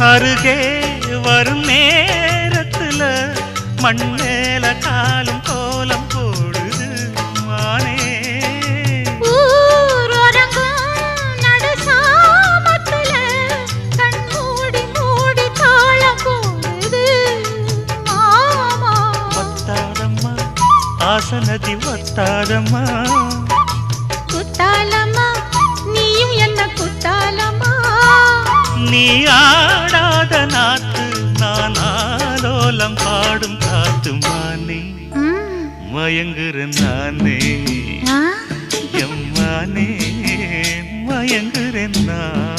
அருகே வரும் நேரத்துல மண்ணேல காலும் கோலம் போடுது மானே. நடு சாமத்துல கண் மூடி மூடி தாளம் போடுது மாமா. வத்தாதம்மா ஆசனதி வத்தாதம்மா, குத்தாலம்மா நீயும் என்ன குத்தாலம்மா. நீ ஆடாத நாத்து நான் ஆலோலம் பாடும் காத்து மானே. மயங்குறேன் நானே எம்மானே, மயங்குறேன் நான்.